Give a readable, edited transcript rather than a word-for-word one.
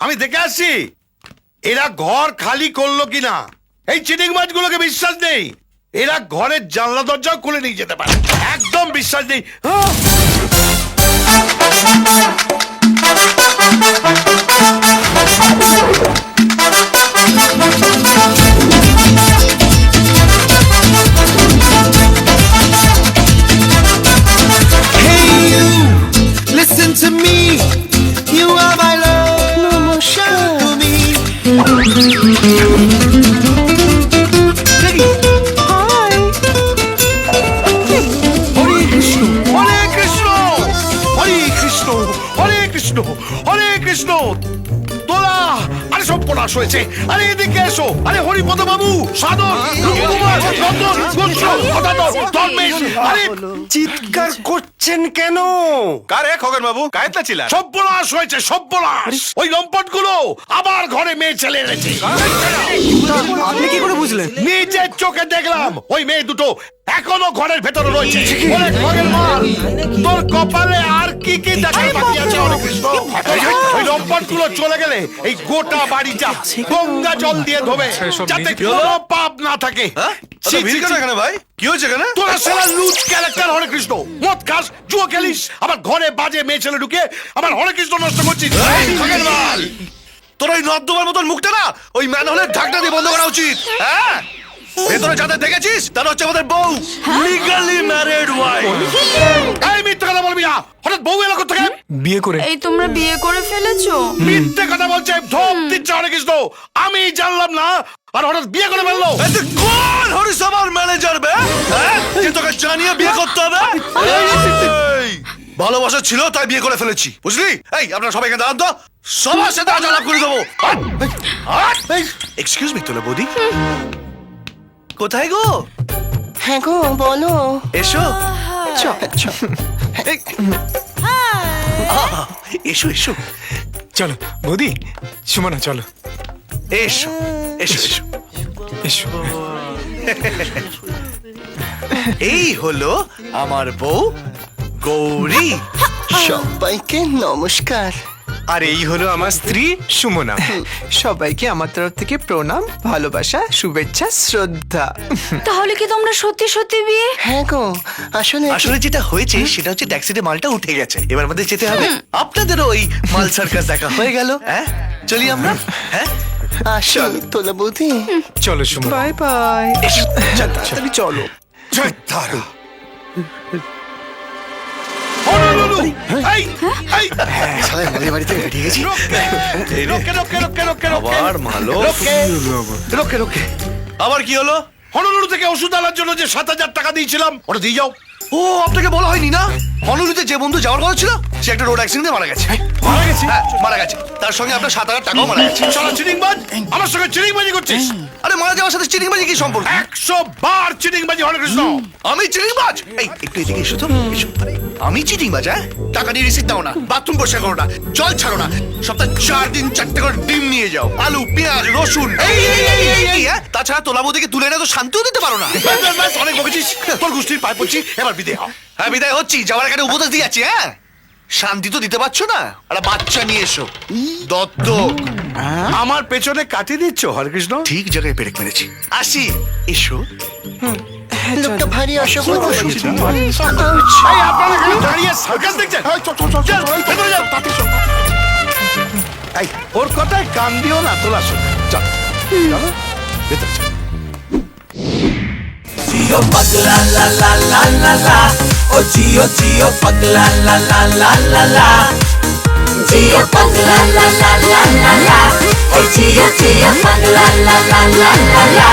আমি দেখে আসছি এরা ঘর খালি করলো কিনা। এই চিটিং মাছগুলোকে বিশ্বাস নেই, এরা ঘরের জানলা দরজাও খুলে নিয়ে যেতে পারে, একদম বিশ্বাস নেই। Listen to me, you are my love. Namaskar to me. Hi. হরে কৃষ্ণ হরে কৃষ্ণ হরে কৃষ্ণ হরে কৃষ্ণ হরে কৃষ্ণ। তোলা আরে সব পড়াশ হয়েছে। আরে এদিকে এসো। আরে হরিপদ বাবু, সাধন, রূপকুমার, রতন, গোস্ব, গদাধর, ধর্মেশ। আরে চিৎকার করছেন কেন? কারে খগেন বাবু কায়তলা ছিলা? সব্যনাশ হয়েছে, সব্যনাশ। ওই লম্পট গুলো আবার ঘরে মেয়ে ছেলে এনেছে। আপনি কি করে বুঝলেন? নিজের চোখে দেখলাম ওই মেয়ে দুটো এখনো ঘরের ভেতরে রয়েছে। বলে খগেন মাল, তোর কপালে আর কি কি দেখার বাকি আছে হরে কৃষ্ণ? ওই লম্পট গুলো চলে গেলে এই গোটা বাড়িটা গঙ্গা জল দিয়ে ধোবে, যাতে কোনো পাপ না থাকে। ছি, ছি, ছি। এখানে ভাই কি হয়েছে এখানে? তোরা সারা লুজ ক্যারেক্টার হরে কৃষ্ণ, মদ খাস, জুয়া খেলিস, আবার ঘরে বাজে মেয়ে ছেলে ঢুকে আবার হরে কৃষ্ণ নষ্ট করছিস। খগেন মাল, তোর ওই নর্দমার মতন মুখটা না ওই ম্যানহোলের ঢাকনা দিয়ে বন্ধ করা উচিত। হ্যাঁ, ভেতরে যাদের দেখেছিস তারা হচ্ছে আমাদের বউ, লিগালি ম্যারিড ওয়াইফ। এই মিথ্যে কথা বলবি না। হঠাৎ বউ এলো কোথা থেকে? বিয়ে করে। এই তোমরা বিয়ে করে ফেলেছো? মিথ্যে কথা বলছে, ধোপ দিচ্ছে হরে কৃষ্ণ। আমি জানলাম না আর হঠাৎ বিয়ে করে ফেললো। এতে কোন হরিসভার ম্যানেজার বে? হ্যাঁ, যে তোকে জানিয়ে বিয়ে করতে হবে? এই, ভালোবাসা ছিল তাই বিয়ে করে ফেলেছি, বুঝলি? এই আপনারা সবাই এখানে দাঁড়ান তো, সবার সাথে আজ আলাপ করে দেবো। এক্সকিউজ মি তোলা বৌদি, কোথায় গো? হ্যাঁ গো, বলো। এসো এই, এসো এসো চলো বৌদি, সুমনা চলো এসো এসো এসো। এসো। এই হলো আমার বউ গৌরী। সবাইকে নমস্কার। আর এই হলো আমার স্ত্রী সুমনা। সবাইকে আমার তরফ থেকে প্রণাম, ভালোবাসা, শুভেচ্ছা, শ্রদ্ধা। তাহলে কি তোমরা সত্যি সত্যি বিয়ে? হ্যাঁ গো, আসলে আসলে যেটা হয়েছে সেটা হচ্ছে ট্যাক্সিতে মালটা উঠে গেছে, এবার আমাদের যেতে হবে। আপনাদেরও ওই মাল সার্কাস দেখা হয়ে গেল। হ্যাঁ, চলি আমরা। হ্যাঁ, আসো তোলা বৌদি। চলো সুমনা। Bye bye. এসো। তাড়াতাড়ি চলো। তারা এই এই সবাই আমাদের বাড়িতে রেডি গেছি। রোকে রোকে রোকে রোকে রোকে আবার মালো। রোকে রোকে রোকে। আবার কি হলো? হনলুলু থেকে ওষুধ আনার জন্য যে 7,000 টাকা দিয়েছিলাম ওটা দিয়ে যাও। ও, আপনাকে বলা হয়নি না? হনলুলুতে যে বন্ধু যাওয়ার কথা ছিল সে একটা রোড অ্যাক্সিডেন্টে মারা গেছে। মারা গেছে? হ্যাঁ, মারা গেছে। তার সঙ্গে আপনার 7,000 টাকাও মারা গেছে। সারা চিটিংবাজ, আমার সঙ্গে চিটিংবাজি করছিস? আরে মারা যাওয়ার সাথে চিটিংবাজি কি সম্পর্ক? 100 বার চিটিংবাজি হরে কৃষ্ণ। আমি চিটিংবাজ? এই একটু এদিকে এসো তো, এসো। আমি চিটিংবাজ? হ্যাঁ, টাকা নিয়ে রিসিট দাও না, বাথরুম পরিষ্কার করো না, জল ছাড়ো না, সপ্তাহে 4 দিন 4টে করে ডিম নিয়ে যাও, আলু, পেঁয়াজ, রসুন। হ্যাঁ, তাছাড়া তোলা বৌদিকে তুলে এনে তো শান্তিও দিতে পারো না। ব্যাস, অনেক বকেছিস। তোর গোষ্ঠীর পায়ে পড়ছি, এবার বিদে হও। হ্যাঁ, বিদায় হচ্ছি, যাওয়ার আগে একটা উপদেশ দিয়ে যাচ্ছি। হ্যাঁ, শান্তি তো দিতে পারছো না, একটা বাচ্চা নিয়ে এসো, দত্তক। আমার পেছনে কাটিয়ে দিচ্ছ হরে কৃষ্ণ। ঠিক জায়গায় পেরেক মেরেছি। আসি, এসো। লোকটা ভারী অসভ্য। এই আপনারা এখানে দাঁড়িয়ে সার্কাস দেখছেন? চল, ভেতরে যাও। এই ওর কথায় কান দিও না, তোলা শোন। চল চলো ভেতরে চল। Gio pagla la la la la la, oh Gio pagla la la la la la, Gio pagla la la la la la, oh Gio pagla la la la la la.